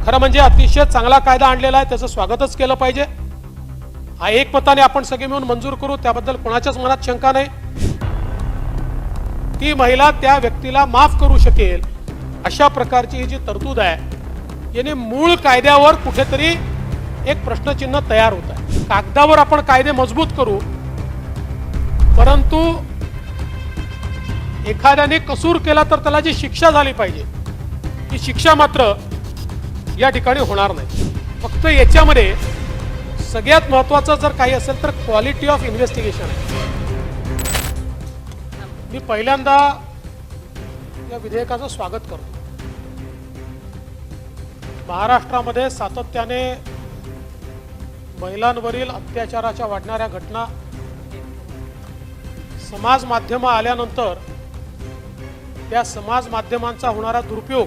खरं म्हणजे अतिशय चांगला कायदा आणलेला आहे, त्याचं स्वागतच केलं पाहिजे। हा एकमताने आपण सगळे मिळून मंजूर करू, त्याबद्दल कोणाच्याच मनात शंका नाही। ती महिला त्या व्यक्तीला माफ करू शकेल अशा प्रकारची ही जी तरतूद आहे याने मूळ कायद्यावर कुठेतरी एक प्रश्नचिन्ह तयार होत आहे। कागदावर आपण कायदे मजबूत करू, परंतु एखाद्याने कसूर केला तर त्याला जी शिक्षा झाली पाहिजे ती शिक्षा मात्र या ठिकाणी होणार नाही। फक्त याच्यामध्ये सगळ्यात महत्त्वाचं जर काही असेल तर क्वालिटी ऑफ इन्व्हेस्टिगेशन आहे। मी पहिल्यांदा या विधेयकाचं स्वागत करतो। महाराष्ट्रामध्ये सातत्याने महिलांवरील अत्याचाराच्या वाढणाऱ्या घटना समाज माध्यम आल्यानंतर त्या समाज माध्यमांचा होणारा दुरुपयोग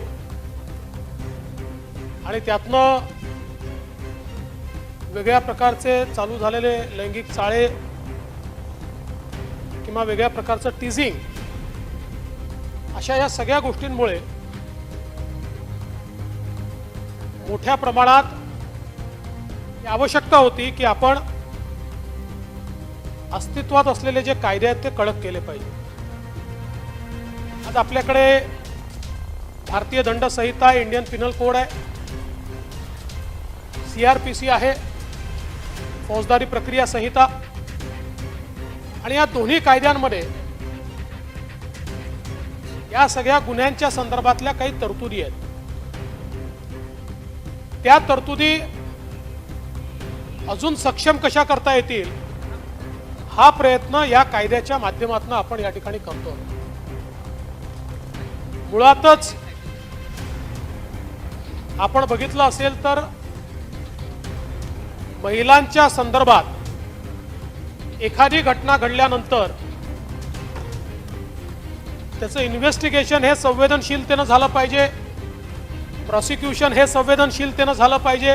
आणि त्यातनं वेगळ्या प्रकारचे चालू झालेले लैंगिक चाळे किंवा वेगळ्या प्रकारचं टीजिंग, अशा या सगळ्या गोष्टींमुळे मोठ्या प्रमाणात आवश्यकता होती की आपण अस्तित्वात असलेले जे कायदे आहेत ते कडक केले पाहिजे। आज आपल्याकडे भारतीय दंड संहिता, इंडियन पिनल कोड आहे, CRPC आहे, फौजदारी प्रक्रिया संहिता, आणि या दोन्ही कायद्यांमध्ये या सगळ्या गुन्ह्यांच्या संदर्भातल्या काही तरतुदी आहेत। त्या तरतुदी अजून सक्षम कशा करता येतील हा प्रयत्न या कायद्याच्या माध्यमातून आपण या ठिकाणी करतो। मुळातच आपण बघितलं असेल तर महिलांच्या संदर्भात एखादी घटना घडल्यानंतर त्याचं इन्व्हेस्टिगेशन हे संवेदनशीलतेनं झालं पाहिजे, प्रॉसिक्युशन हे संवेदनशीलतेनं झालं पाहिजे,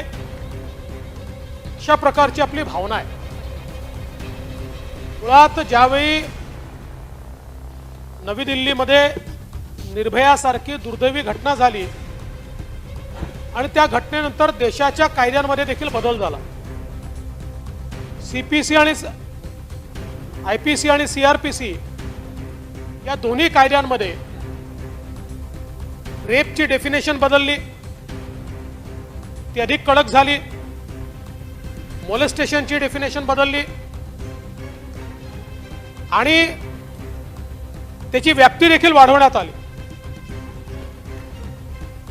अशा प्रकारची आपली भावना आहे। मुळात ज्यावेळी नवी दिल्लीमध्ये निर्भयासारखी दुर्दैवी घटना झाली आणि त्या घटनेनंतर देशाच्या कायद्यांमध्ये देखील बदल झाला। CPC आणि IPC आणि CRPC या दोन्ही कायद्यांमध्ये रेपची डेफिनेशन बदलली, ती अधिक कडक झाली। मोलेस्टेशनची डेफिनेशन बदलली आणि त्याची व्याप्ती देखील वाढवण्यात आली,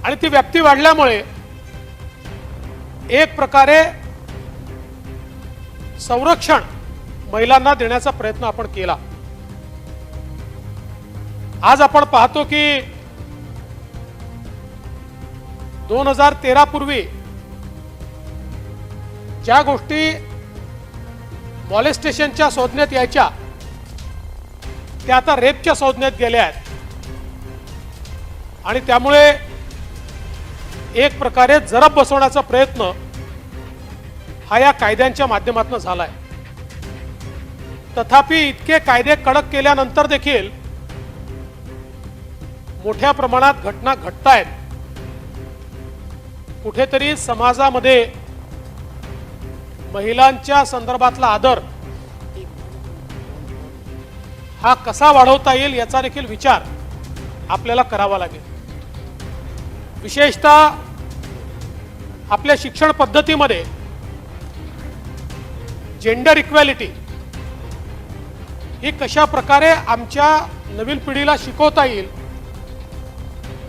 आणि ती व्याप्ती वाढल्यामुळे एक प्रकारे संरक्षण महिलांना देण्याचा प्रयत्न आपण केला। आज आपण पाहतो की 2013 पूर्वी ज्या गोष्टी मॉलेस्टेशनच्या संज्ञेत यायच्या त्या आता रेपच्या संज्ञेत गेल्या आहेत, आणि त्यामुळे एक प्रकारे जरब बसवण्याचा प्रयत्न हा या कायद्यांच्या माध्यमातून झालाय। तथापि इतके कायदे कडक केल्यानंतर देखील मोठ्या प्रमाणात घटना घडतायत। कुठेतरी समाजामध्ये महिलांच्या संदर्भातला आदर हा कसा वाढवता येईल याचा देखील विचार आपल्याला करावा लागेल। विशेषतः आपल्या शिक्षण पद्धतीमध्ये जेंडर इक्वॅलिटी ही कशा प्रकारे आमच्या नवीन पिढीला शिकवता येईल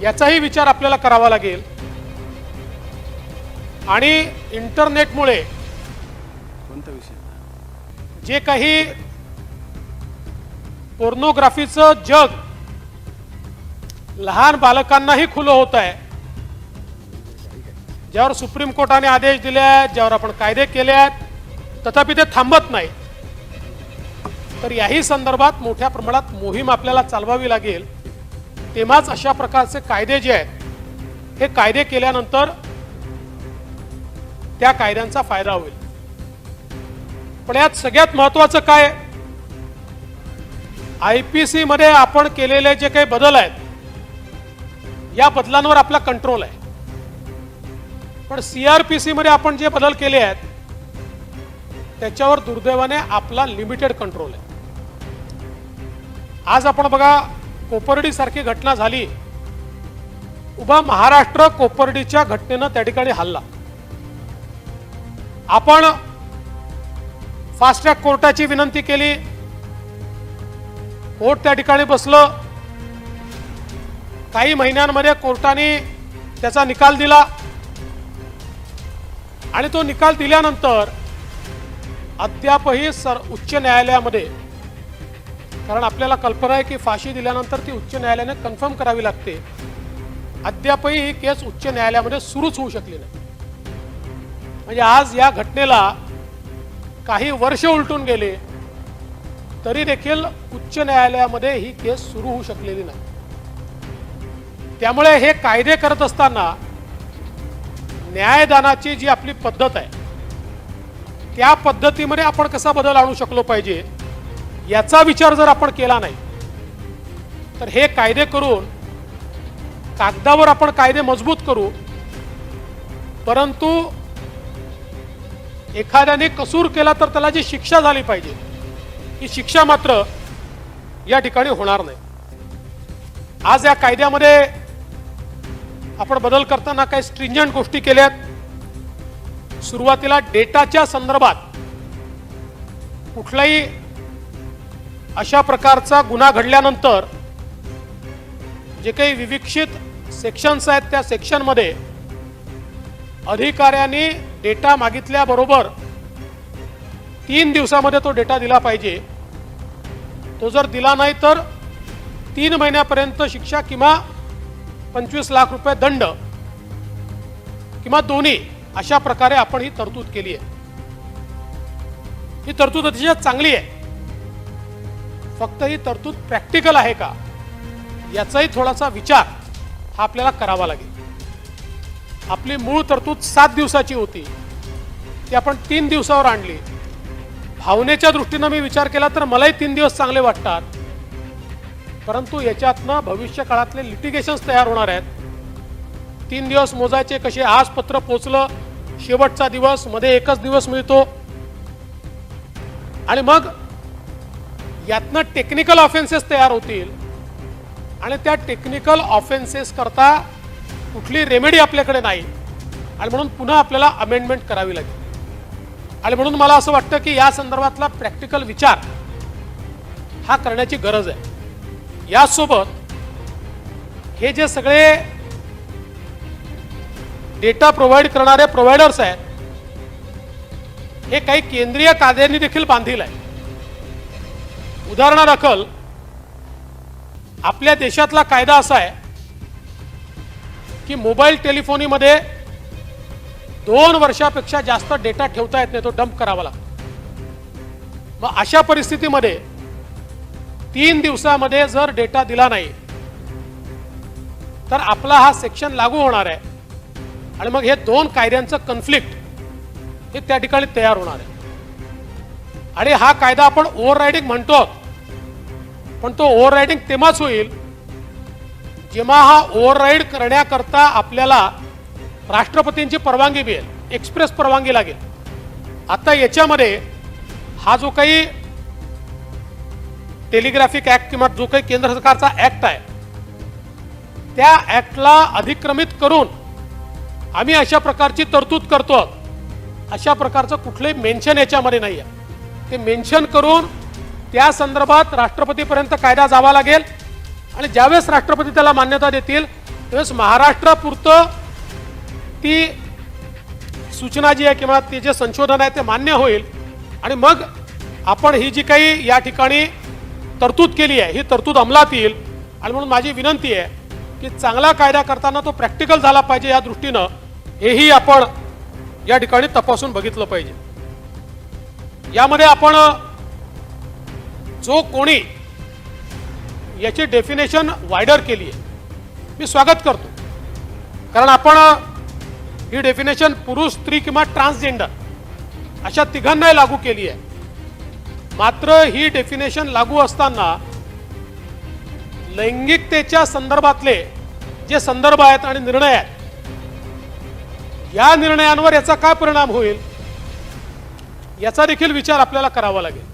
याचाही विचार आपल्याला करावा लागेल। आणि इंटरनेटमुळे जे काही पोर्नोग्राफीचं जग लहान बालकांनाही खुलं होत आहे, ज्यावर सुप्रीम कोर्टाने आदेश दिले आहेत, ज्यावर आपण कायदे केले आहेत, तथापि ते थांबत नाही। तर याही संदर्भात मोठ्या प्रमाणात मोहीम आपल्याला चालवावी लागेल। तेव्हाच अशा प्रकारचे कायदे जे आहेत हे कायदे केल्यानंतर त्या कायद्यांचा फायदा होईल। पण यात सगळ्यात महत्त्वाचं काय, IPC मध्ये आपण केलेले जे काही बदल आहेत या बदलांवर आपला कंट्रोल आहे। पण CRPC मध्ये आपण जे बदल केले आहेत त्याच्यावर दुर्दैवाने आपला लिमिटेड कंट्रोल आहे. आज आपण बघा, कोपर्डी सारखी घटना झाली, उभा महाराष्ट्र कोपर्डीच्या घटनेनं त्या ठिकाणी हल्ला. आपण फास्ट ट्रॅक कोर्टाची विनंती केली, कोर्ट त्या ठिकाणी बसलं. काही महिन्यांमध्ये कोर्टाने त्याचा निकाल दिला आणि तो निकाल दिल्यानंतर अद्यापही उच्च न्यायालयामध्ये, कारण आपल्याला कल्पना आहे की फाशी दिल्यानंतर ती उच्च न्यायालयाने कन्फर्म करावी लागते, अद्यापही ही केस उच्च न्यायालयामध्ये सुरूच होऊ शकली नाही. म्हणजे आज या घटनेला काही वर्ष उलटून गेले तरी देखील उच्च न्यायालयामध्ये ही केस सुरू होऊ शकलेली नाही. त्यामुळे हे कायदे करत असताना न्यायदानाची जी आपली पद्धत आहे त्या पद्धतीमध्ये आपण कसा बदल आणू शकलो पाहिजे याचा विचार जर आपण केला नाही तर हे कायदे करून कागदावर आपण कायदे मजबूत करू, परंतु एखाद्याने कसूर केला तर त्याला जी शिक्षा झाली पाहिजे ही शिक्षा मात्र या ठिकाणी होणार नाही. आज या कायद्यामध्ये आपण बदल करताना काही स्ट्रिंजंट गोष्टी केल्यात. सुरुवातीला डेटाच्या संदर्भात कुठलाही अशा प्रकारचा गुन्हा घडल्यानंतर जे काही विविक्षित सेक्शन्स आहेत त्या सेक्शनमध्ये अधिकाऱ्यांनी डेटा मागितल्याबरोबर 3 दिवसामध्ये तो डेटा दिला पाहिजे. तो जर दिला नाही तर 3 महिन्यापर्यंत शिक्षा किंवा 25 लाख रुपये दंड किंवा दोन्ही, अशा प्रकारे आपण ही तरतूद केली आहे. ही तरतूद अतिशय चांगली आहे. फक्त ही तरतूद प्रॅक्टिकल आहे का याचाही थोडासा विचार हा आपल्याला करावा लागेल. आपली मूळ तरतूद 7 दिवसाची होती, ती आपण 3 दिवसावर आणली. भावनेच्या दृष्टीनं मी विचार केला तर मलाही 3 दिवस चांगले वाटतात, परंतु याच्यातनं भविष्य काळातले लिटिगेशन्स तयार होणार आहेत. 3 दिवस मोजायचे कसे? आज पत्र पोचलं, शेवटचा दिवस, मध्ये एकच दिवस मिळतो आणि मग यातनं टेक्निकल ऑफेन्सेस तयार होतील आणि त्या टेक्निकल ऑफेन्सेस करता कुठली रेमेडी आपल्याकडे नाही आणि म्हणून पुन्हा आपल्याला अमेंडमेंट करावी लागेल. आणि म्हणून मला असं वाटतं की या संदर्भातला प्रॅक्टिकल विचार हा करण्याची गरज आहे. यासोबत हे जे सगळे डेटा प्रोव्हाइड करणारे प्रोव्हायडर्स आहेत हे काही केंद्रीय कायद्यांनी देखील बांधील आहे. उदाहरणादाखल आपल्या देशातला कायदा असा आहे की मोबाईल टेलिफोनीमध्ये 2 वर्षापेक्षा जास्त डेटा ठेवता येत नाही, तो डंप करावा लागतो. मग अशा परिस्थितीमध्ये 3 दिवसामध्ये जर डेटा दिला नाही तर आपला हा सेक्शन लागू होणार आहे आणि मग हे 2 कायद्यांचं कन्फ्लिक्ट हे त्या ठिकाणी तयार होणार आहे. आणि हा कायदा आपण ओव्हररायडिंग म्हणतो, पण तो ओव्हररायडिंग तेव्हाच होईल जेव्हा हा ओव्हरराईड करण्याकरता आपल्याला राष्ट्रपतींची परवानगी मिळेल, एक्सप्रेस परवानगी लागेल. आता याच्यामध्ये हा जो काही टेलिग्राफिक ऍक्ट किंवा जो काही केंद्र सरकारचा ऍक्ट आहे त्या ऍक्टला अधिक्रमित करून आम्ही अशा प्रकारची तरतूद करतो. अशा प्रकारचं कुठलंही मेन्शन याच्यामध्ये नाही आहे. ते मेन्शन करून त्या संदर्भात राष्ट्रपतीपर्यंत कायदा जावा लागेल आणि ज्यावेळेस राष्ट्रपती त्याला मान्यता देतील त्यावेळेस महाराष्ट्रापुरतं ती सूचना जी आहे किंवा ते जे संशोधन आहे ते मान्य होईल आणि मग आपण ही जी काही या ठिकाणी तरतूद केली आहे ही तरतूद अंमलात येईल. आणि म्हणून माझी विनंती आहे की चांगला कायदा करताना तो प्रॅक्टिकल झाला पाहिजे, या दृष्टीनं हेही आपण या ठिकाणी तपासून बघितलं पाहिजे. यामध्ये आपण जो कोणी याची डेफिनेशन वायडर केली आहे मी स्वागत करतो, कारण आपण ही डेफिनेशन पुरुष, स्त्री किंवा ट्रान्सजेंडर अशा तिघांनाही लागू केली आहे. मात्र ही डेफिनेशन लागू असताना लैंगिकतेच्या संदर्भातले जे संदर्भ आहेत आणि निर्णय आहेत या निर्णयांवर याचा काय परिणाम होईल याचा देखील विचार आपल्याला करावा लागेल.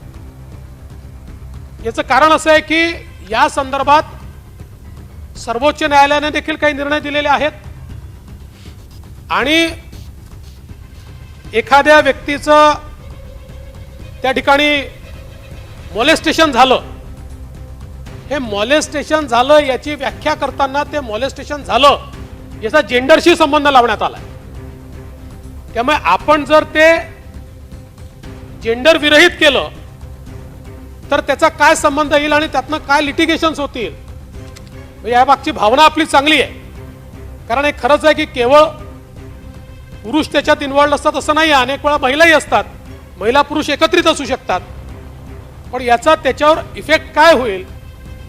याचं कारण असं आहे की या संदर्भात सर्वोच्च न्यायालयाने देखील काही निर्णय दिलेले आहेत आणि एखाद्या व्यक्तीचं त्या ठिकाणी मॉलेस्टेशन झालं, हे मॉलेस्टेशन झालं याची व्याख्या करताना ते मॉलेस्टेशन झालं याचा जेंडरशी संबंध लावण्यात आला. त्यामुळे आपण जर ते जेंडर विरहित केलं तर त्याचा काय संबंध येईल आणि त्यातनं काय लिटिगेशन्स होतील या मागची भावना आपली चांगली आहे. कारण हे खरंच आहे की केवळ पुरुष त्याच्यात इन्व्हॉल्ड असतात असं नाही, अनेक वेळा महिलाही असतात, महिला पुरुष एकत्रित असू शकतात. पण याचा त्याच्यावर इफेक्ट काय होईल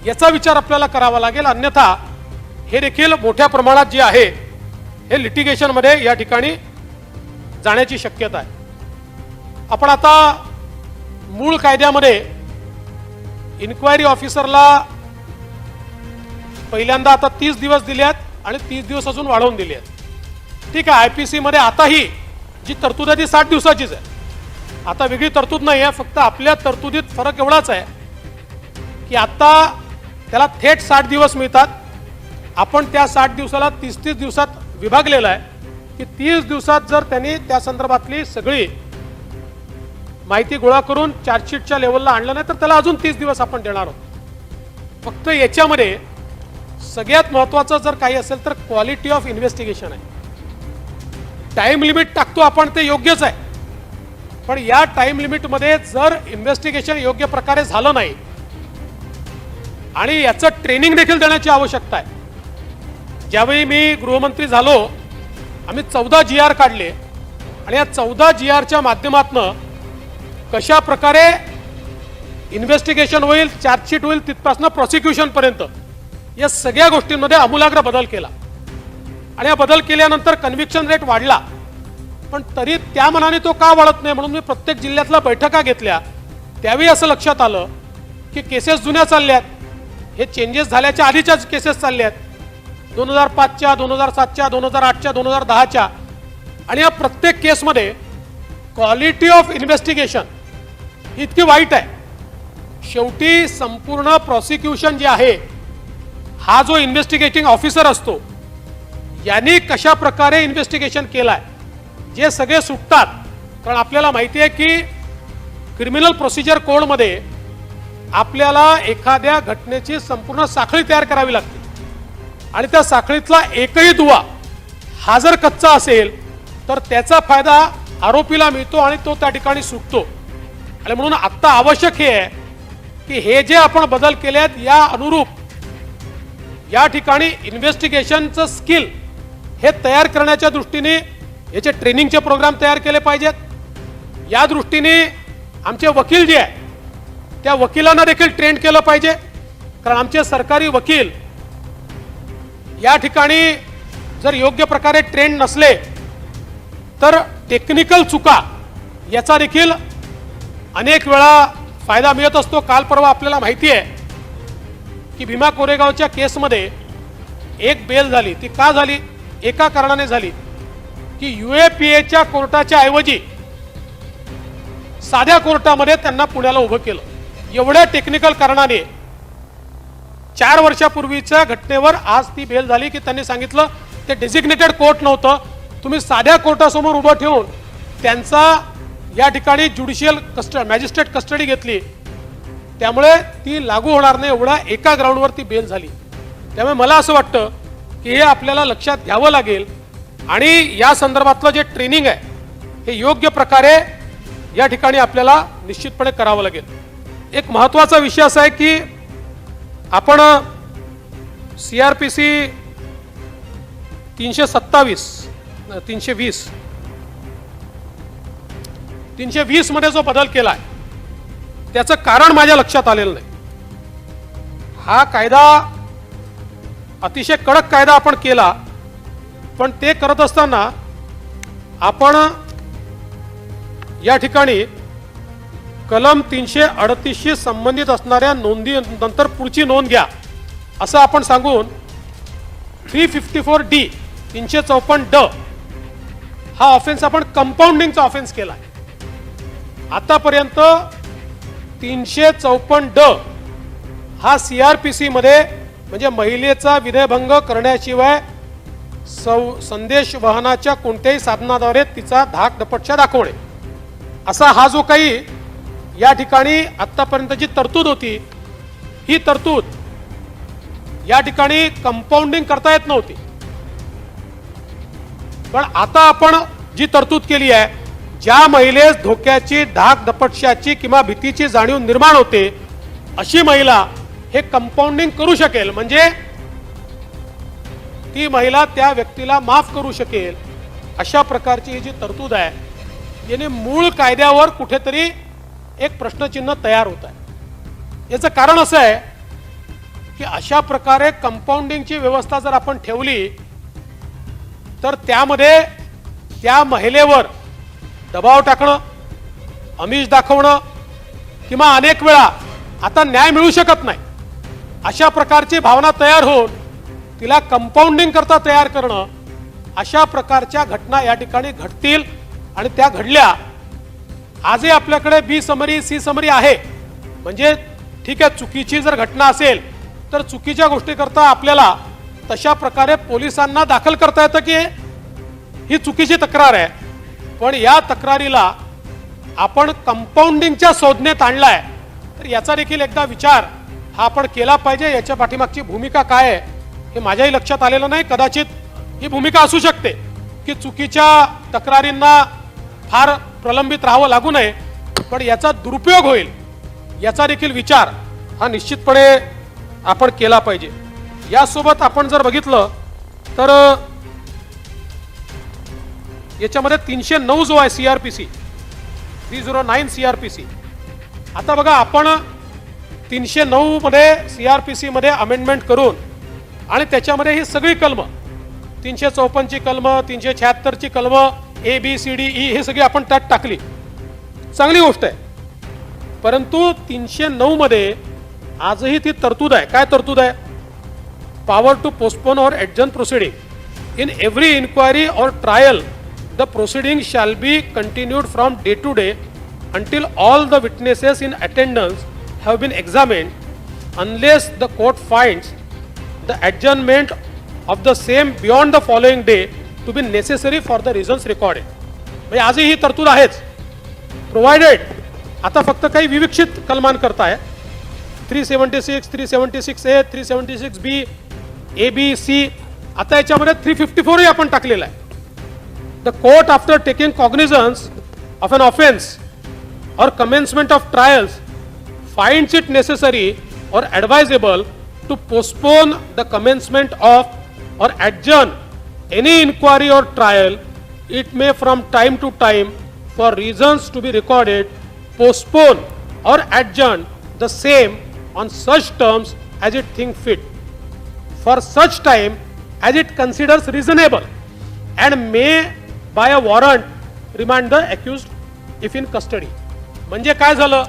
याचा विचार आपल्याला करावा लागेल. अन्यथा हे देखील मोठ्या प्रमाणात जे आहे हे लिटिगेशन मध्ये या ठिकाणी जाण्याची शक्यता आहे. आपण आता मूळ कायद्यामध्ये इन्क्वायरी ऑफिसरला पहिल्यांदा आता 30 दिवस दिले आहेत आणि 30 दिवस अजून वाढवून दिले आहेत. ठीक आहे, आयपीसी मध्ये आताही जी तरतूद आहे ती 60 दिवसाचीच आहे. आता वेगळी तरतूद नाही आहे, फक्त आपल्या तरतुदीत फरक एवढाच आहे की आता त्याला थेट 60 दिवस मिळतात. आपण त्या 60 दिवसाला 30 दिवसात विभागलेलं आहे की 30 दिवसात जर त्यांनी त्या संदर्भातली सगळी माहिती गोळा करून चार्जशीटच्या लेवलला आणलं नाही तर त्याला अजून 30 दिवस आपण देणार आहोत. फक्त याच्यामध्ये सगळ्यात महत्त्वाचं जर काही असेल तर क्वालिटी ऑफ इन्व्हेस्टिगेशन आहे. टाइम लिमिट टाकतो आपण ते योग्यच आहे, पण या टाइम लिमिटमध्ये जर इन्व्हेस्टिगेशन योग्य प्रकारे झालं नाही आणि याचं ट्रेनिंग देखील देण्याची आवश्यकता आहे. ज्यावेळी मी गृहमंत्री झालो आम्ही 14 GR काढले आणि या 14 GRच्या माध्यमातून कशा प्रकारे इन्व्हेस्टिगेशन होईल, चार्जशीट होईल, तिथपासून प्रॉसिक्युशन पर्यंत या सगळ्या गोष्टींमध्ये आमूलाग्र बदल केला आणि हा बदल केल्यानंतर कन्व्हिक्शन रेट वाढला. पण तरी त्या मनाने तो का वाढत नाही म्हणून मी प्रत्येक जिल्ह्यातल्या बैठका घेतल्या. त्यावेळी असं लक्षात आलं की केसेस जुन्या चालल्यात, हे चेंजेस झाल्याच्या आधीच्याच केसेस चालल्यात 2005च्या, 2007च्या, 2008च्या, 2010च्या. आणि या प्रत्येक केसमध्ये क्वालिटी ऑफ इन्व्हेस्टिगेशन ही इतकी वाईट आहे. शेवटी संपूर्ण प्रॉसिक्युशन जे आहे हा जो इन्व्हेस्टिगेटिंग ऑफिसर असतो यांनी कशा प्रकारे इन्व्हेस्टिगेशन केलाय जे सगळे सुटतात. कारण आपल्याला माहिती आहे की क्रिमिनल प्रोसिजर कोडमध्ये आपल्याला एखाद्या घटनेची संपूर्ण साखळी तयार करावी लागते आणि त्या साखळीतला एकही दुवा हा जर कच्चा असेल तर त्याचा फायदा आरोपीला मिळतो आणि तो त्या ठिकाणी सुटतो. आणि म्हणून आता आवश्यक हे आहे की हे जे आपण बदल केले आहेत या अनुरूप या ठिकाणी इन्व्हेस्टिगेशनचं स्किल हे तयार करण्याच्या दृष्टीने याचे ट्रेनिंगचे प्रोग्राम तयार केले पाहिजेत. या दृष्टीने आमचे वकील जे आहे त्या वकिलांना देखील ट्रेन केलं पाहिजे. कारण आमचे सरकारी वकील या ठिकाणी जर योग्य प्रकारे ट्रेन नसले तर टेक्निकल चुका याचा देखील अनेक वेळा फायदा मिळत असतो. काल परवा आपल्याला माहिती आहे की भीमा कोरेगावच्या केसमध्ये एक बेल झाली. ती का झाली? एका कारणाने झाली की UAPAच्या कोर्टाच्या ऐवजी साध्या कोर्टामध्ये त्यांना पुण्याला उभं केलं. एवढ्या टेक्निकल कारणाने 4 वर्षापूर्वीच्या घटनेवर आज ती बेल झाली की त्यांनी सांगितलं ते डेसिग्नेटेड कोर्ट नव्हतं, तुम्ही साध्या कोर्टासमोर उभं ठेवून त्यांचा या ठिकाणी ज्युडिशियल मॅजिस्ट्रेट कस्टडी घेतली, त्यामुळे ती लागू होणार नाही एवढा एका ग्राउंडवर ती बेल झाली. त्यामुळे मला असं वाटतं की हे आपल्याला लक्षात घ्यावं लागेल आणि या संदर्भातलं जे ट्रेनिंग आहे हे योग्य प्रकारे या ठिकाणी आपल्याला निश्चितपणे करावं लागेल. एक महत्त्वाचा विषय असा आहे की आपण CRPC 320 मध्ये जो बदल केला आहे त्याचं कारण माझ्या लक्षात आलेलं नाही. हा कायदा अतिशय कडक कायदा आपण केला, पण ते करत असताना आपण या ठिकाणी कलम 338शी संबंधित असणाऱ्या नोंदी नंतर पुढची नोंद घ्या असं आपण सांगून 354D 354D हा ऑफेन्स आपण कंपाऊंडिंगचा ऑफेन्स केला. आतापर्यंत 354D हा CRPC मध्ये म्हणजे महिलेचा विनयभंग करण्याशिवाय संदेश वहनाच्या कोणत्याही साधनाद्वारे तिचा धाक दपटशा दाखवणे असा हा जो काही या ठिकाणी आतापर्यंतची तरतूद होती, ही तरतूद या ठिकाणी कंपाऊंडिंग करता येत नव्हती. पण आता आपण जी तरतूद केली आहे, ज्या महिलेस धोक्याची धाक दपटशाची किंवा भीतीची जाणीव निर्माण होते अशी महिला हे कंपाऊंडिंग करू शकेल, म्हणजे ती महिला त्या व्यक्तीला माफ करू शकेल. अशा प्रकारची ही जी तरतूद आहे याने मूळ कायद्यावर कुठेतरी एक प्रश्नचिन्ह तयार होत आहे. याचं कारण असं आहे की अशा प्रकारे कंपाऊंडिंगची व्यवस्था जर आपण ठेवली तर त्यामध्ये त्या महिलेवर दबाव टाकणं, आमिष दाखवणं किंवा अनेक वेळा आता न्याय मिळू शकत नाही अशा प्रकारची भावना तयार होऊन तिला कंपाऊंडिंग करता तयार करणं, अशा प्रकारच्या घटना या ठिकाणी घडतील. आणि त्या घडल्या. आजही आपल्याकडे बी समरी सी समरी आहे, म्हणजे ठीक आहे, चुकीची जर घटना असेल तर चुकीच्या गोष्टी करता आपल्याला तशा प्रकारे पोलिसांना दाखल करता येतं की ही चुकीची तक्रार आहे. पण या तक्रारीला आपण कंपाऊंडिंगच्या संज्ञेत आणलाय तर याचा देखील एकदा विचार हा आपण केला पाहिजे. याच्या पाठीमागची भूमिका काय आहे हे माझ्याही लक्षात आलेलं नाही. कदाचित ही भूमिका असू शकते की चुकीच्या तक्रारींना फार प्रलंबित राहावं लागू नये, पण याचा दुरुपयोग होईल याचा देखील विचार हा निश्चितपणे आपण केला पाहिजे. यासोबत आपण जर बघितलं तर याच्यामध्ये 309 जो आहे CRPC 309 CRPC. आता बघा, आपण 309 मध्ये CRPC मध्ये अमेंडमेंट करून आणि त्याच्यामध्ये ही सगळी कलम 354 ची कलम, 376 ची कलम, ABCDE हे सगळी आपण त्यात टाकली. चांगली गोष्ट आहे. परंतु 309 मध्ये आजही ती तरतूद आहे. काय तरतूद आहे? Power to postpone or adjourn proceeding in every inquiry or trial the proceeding shall be continued from day to day until all the witnesses in attendance have been examined unless the court finds the adjournment of the same beyond the following day to be necessary for the reasons recorded. म्हणजे आजही ही तरतूद आहेच. Provided आता फक्त काही विविक्षित कलमान करताय 376, 376A, 376B, ABC. आता याच्यामध्ये 354 ही आपण टाकलेला आहे. The court after taking cognizance of an offence or commencement of trials finds it necessary or advisable to postpone the commencement of or adjourn any inquiry or trial, it may from time to time for reasons to be recorded postpone or adjourn the same on such terms as it think fit for such time as it considers reasonable and may by a warrant remand the accused if in custody. म्हणजे काय झालं?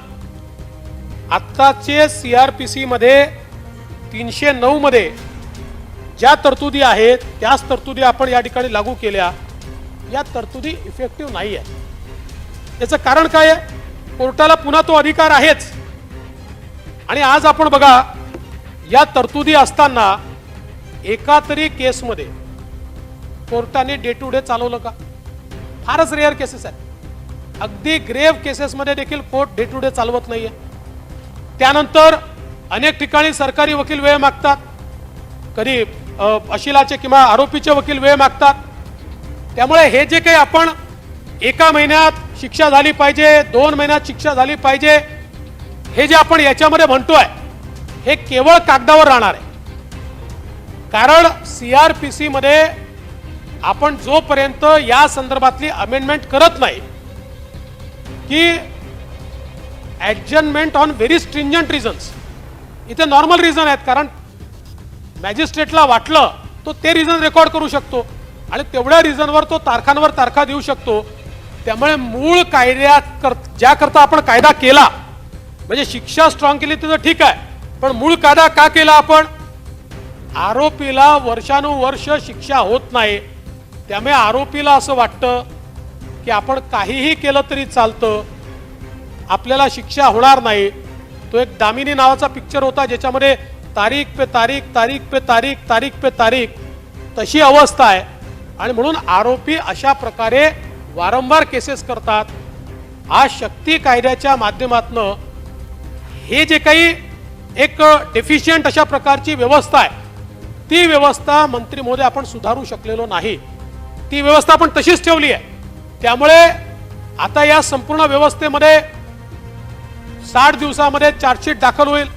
आत्ताचे CRPC मध्ये 309 मध्ये ज्या तरतुदी आहेत त्याच तरतुदी आपण या ठिकाणी लागू केल्या. या तरतुदी इफेक्टिव्ह नाही आहे. याचं कारण काय आहे? कोर्टाला पुन्हा तो अधिकार आहेच. आणि आज आपण बघा, या तरतुदी असताना एका तरी केसमध्ये कोर्टाने डे टू डे चालवलं का? फारच रेअर केसेस आहेत. अगदी ग्रेव्ह केसेसमध्ये देखील कोर्ट डे टू डे चालवत नाहीये. त्यानंतर अनेक ठिकाणी सरकारी वकील वेळ मागतात, कधी अशिलाचे किंवा आरोपीचे वकील वेळ मागतात. त्यामुळे हे जे काही आपण एका महिन्यात शिक्षा झाली पाहिजे, 2 महिन्यात शिक्षा झाली पाहिजे, हे जे आपण याच्यामध्ये म्हणतोय हे केवळ कागदावर राहणार आहे. कारण CRPC मध्ये आपण जोपर्यंत या संदर्भातली अमेंडमेंट करत नाही की ॲडजर्नमेंट ऑन व्हेरी स्ट्रिंजंट रिझन्स, इथे नॉर्मल रिझन आहेत, कारण मॅजिस्ट्रेटला वाटलं तो ते रिझन रेकॉर्ड करू शकतो आणि तेवढ्या रिझनवर तो तारखांवर तारखा देऊ शकतो. त्यामुळे मूळ कायद्यात ज्या करता आपण कायदा केला, म्हणजे शिक्षा स्ट्रॉंग केली तर ठीक आहे, पण मूळ कायदा का केला आपण? आरोपीला वर्षानुवर्ष शिक्षा होत नाही, त्यामुळे आरोपीला असं वाटतं की आपण काहीही केलं तरी चालतं, आपल्याला शिक्षा होणार नाही. तो एक दामिनी नावाचा पिक्चर होता ज्याच्यामध्ये तारीख पे तारीख, तारीख पे तारीख, तारीख पे तारीख तशी अवस्था आहे. आणि म्हणून आरोपी अशा प्रकारे वारंवार केसेस करतात. आज शक्ती कायद्याच्या माध्यमातून हे जे काही एक डेफिशियंट अशा प्रकारची व्यवस्था आहे, ती व्यवस्था मंत्री महोदय आपण सुधारू शकलेलो नाही. ती व्यवस्था आपण तशीच ठेवली आहे. त्यामुळे आता या संपूर्ण व्यवस्थेमध्ये 60 दिवसामध्ये चार्जशीट दाखल होईल,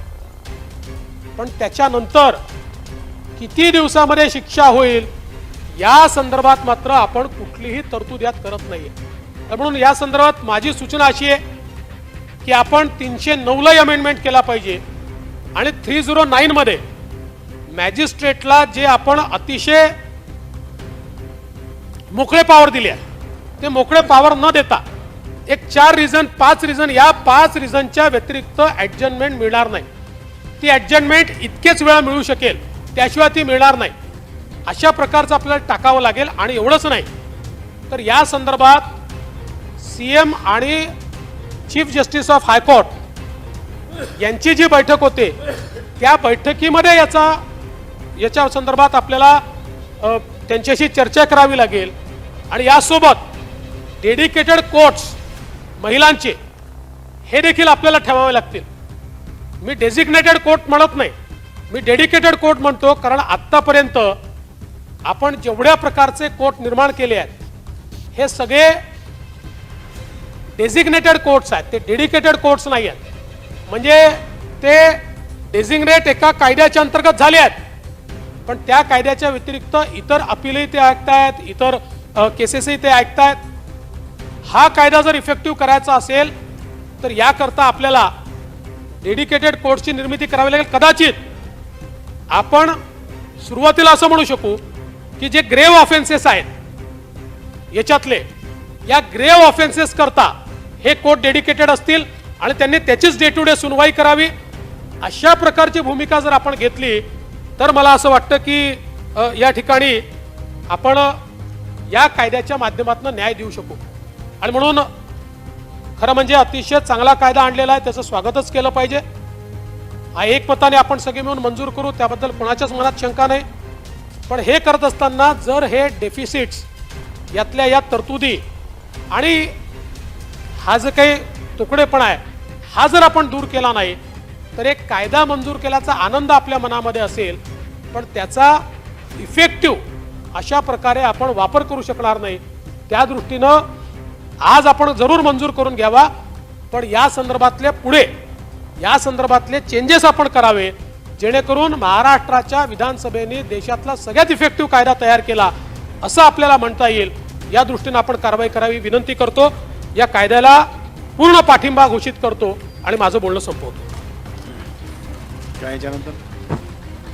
पण त्याच्यानंतर किती दिवसामध्ये शिक्षा होईल या संदर्भात मात्र आपण कुठलीही तरतूद यात करत नाहीये. म्हणून या संदर्भात माझी सूचना अशी आहे की आपण 309ला अमेंडमेंट केला पाहिजे आणि 309 मध्ये मॅजिस्ट्रेटला जे आपण अतिशय मोकळे पॉवर दिले आहे, ते मोकळे पॉवर न देता एक 4 रिझन 5 रिझन, या 5 रिझनच्या व्यतिरिक्त ॲडजमेंट मिळणार नाही. ती ॲडजमेंट इतकेच वेळा मिळू शकेल, त्याशिवाय ती मिळणार नाही. अशा प्रकारचं आपल्याला टाकावं लागेल. आणि एवढंच नाही तर या संदर्भात CM आणि चीफ जस्टिस ऑफ हायकोर्ट यांची जी बैठक होते त्या बैठकीमध्ये याच्या संदर्भात आपल्याला त्यांच्याशी चर्चा करावी लागेल. आणि यासोबत डेडिकेटेड कोर्ट्स महिलांचे हे देखील आपल्याला ठेवावे लागतील. मी डेझिग्नेटेड कोर्ट म्हणत नाही, मी डेडिकेटेड कोर्ट म्हणतो, कारण आत्तापर्यंत आपण जेवढ्या प्रकारचे कोर्ट निर्माण केले आहेत हे सगळे डेझिग्नेटेड कोर्ट्स आहेत, ते डेडिकेटेड कोर्ट्स नाही आहेत. म्हणजे ते डेझिग्नेट एका कायद्याच्या अंतर्गत झाले आहेत, पण त्या कायद्याच्या व्यतिरिक्त इतर अपीलही ते ऐकतायत, इतर केसेसही ते ऐकतायत. हा कायदा जर इफेक्टिव्ह करायचा असेल तर याकरता आपल्याला डेडिकेटेड कोर्ट्सची निर्मिती करावी लागेल. कदाचित आपण सुरुवातीला असं म्हणू शकू की जे ग्रेव्ह ऑफेन्सेस आहेत याच्यातले, या ग्रेव्ह ऑफेन्सेस करता हे कोर्ट डेडिकेटेड असतील आणि त्यांनी त्याचीच डे टू डे सुनवाई करावी. अशा प्रकारची भूमिका जर आपण घेतली तर मला असं वाटतं की या ठिकाणी आपण या कायद्याच्या माध्यमातून न्याय देऊ शकू. आणि म्हणून खरं म्हणजे अतिशय चांगला कायदा आणलेला आहे, त्याचं स्वागतच केलं पाहिजे. हा एकमताने आपण सगळे मिळून मंजूर करू, त्याबद्दल कोणाच्याच मनात शंका नाही. पण हे करत असताना जर हे डेफिसिट्स यातल्या या तरतुदी आणि हा जो काही तुकडेपणा आहे हा जर आपण दूर केला नाही तर एक कायदा मंजूर केल्याचा आनंद आपल्या मनामध्ये असेल, पण त्याचा इफेक्टिव्ह अशा प्रकारे आपण वापर करू शकणार नाही. त्या दृष्टीनं आज आपण जरूर मंजूर करून घ्यावा, पण या संदर्भातले पुढे या संदर्भातले चेंजेस आपण करावे, जेणेकरून महाराष्ट्राच्या विधानसभेने देशातला सगळ्यात इफेक्टिव्ह कायदा तयार केला असं आपल्याला म्हणता येईल. या दृष्टीने आपण कारवाई करावी विनंती करतो. या कायद्याला पूर्ण पाठिंबा घोषित करतो आणि माझं बोलणं संपवतो. काय याच्यानंतर